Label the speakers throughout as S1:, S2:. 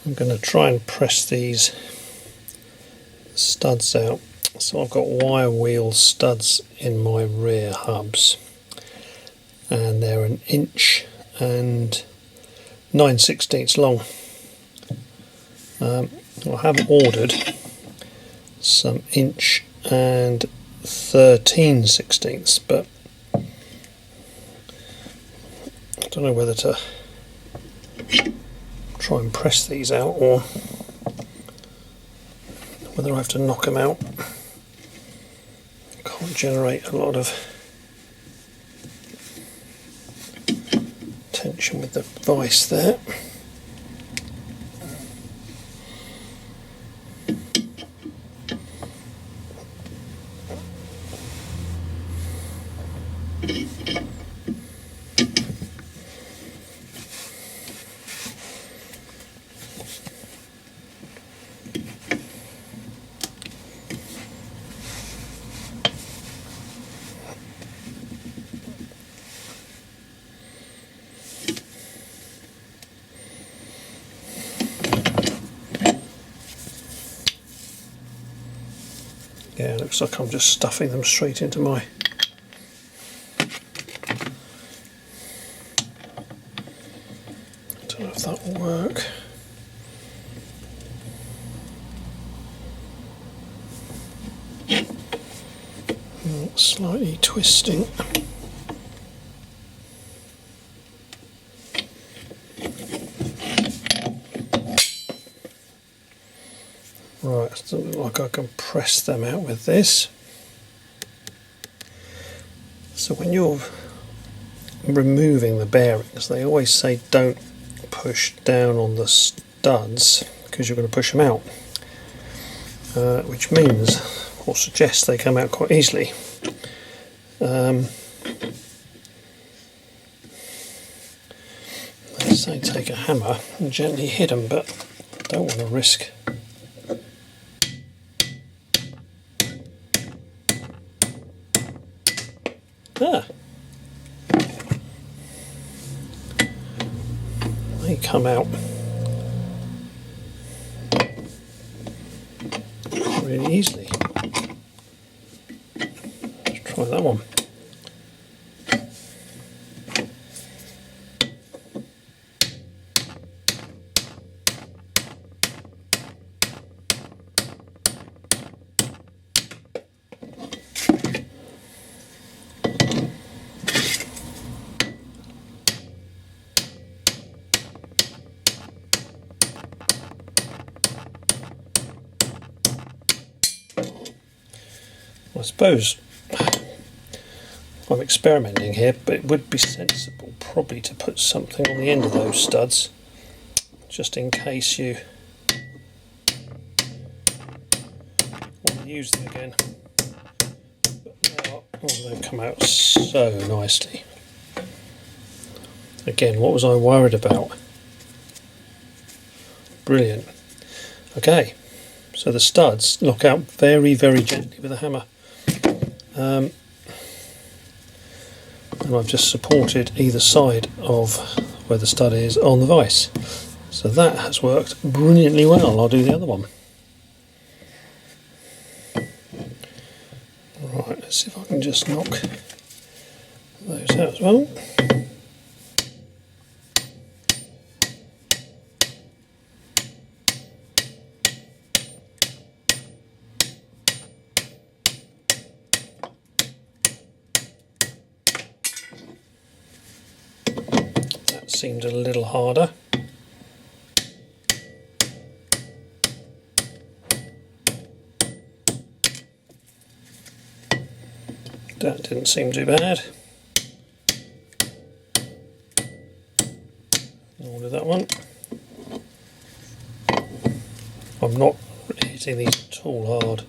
S1: I'm going to try and press these studs out. So I've got wire wheel studs in my rear hubs, and they're 1 inch and 9/16 long. I have ordered some 1 inch and 13/16, but I don't know whether to try and press these out or whether I have to knock them out. Can't generate a lot of tension with the vise there. Yeah, it looks like I'm just stuffing them straight into my I don't know if that will work. Slightly twisting. Right, it doesn't look like I can press them out with this. So when you're removing the bearings, they always say don't push down on the studs because you're going to push them out, which means or suggests they come out quite easily. They say take a hammer and gently hit them, but I don't want to risk they come out really easily. Let's try that one. I suppose I'm experimenting here, but it would be sensible probably to put something on the end of those studs just in case you want to use them again. But now, they've come out so nicely. Again, what was I worried about? Brilliant. Okay, so the studs lock out very, very gently with a hammer. And I've just supported either side of where the stud is on the vise. So that has worked brilliantly well. I'll do the other one. Right, let's see if I can just knock those out as well. Seemed a little harder. That didn't seem too bad. Nor did that one. I'm not hitting these at all hard.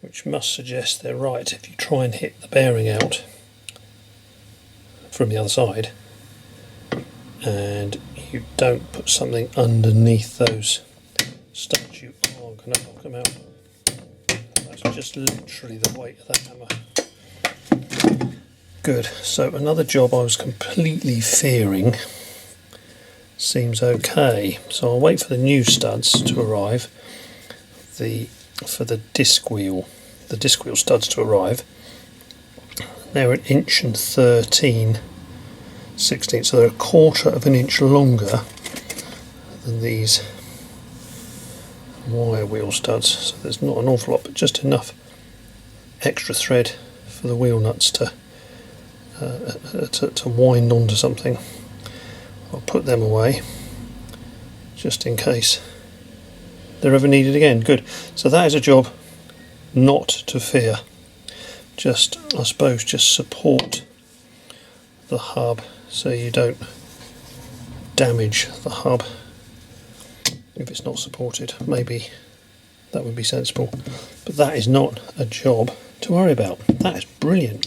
S1: Which must suggest they're right if you try and hit the bearing out from the other side and you don't put something underneath those studs, you are going to knock them out. That's just literally the weight of that hammer. Good. So another job I was completely fearing seems okay. So I'll wait for the new studs to arrive. For the disc wheel studs to arrive. They're an inch and 13/16, so they're a quarter of an inch longer than these wire wheel studs. So there's not an awful lot, but just enough extra thread for the wheel nuts to wind onto something. I'll put them away just in case they're ever needed again. Good. So that is a job not to fear. Just, I suppose, just support the hub so you don't damage the hub if it's not supported. Maybe that would be sensible, but that is not a job to worry about. That is brilliant.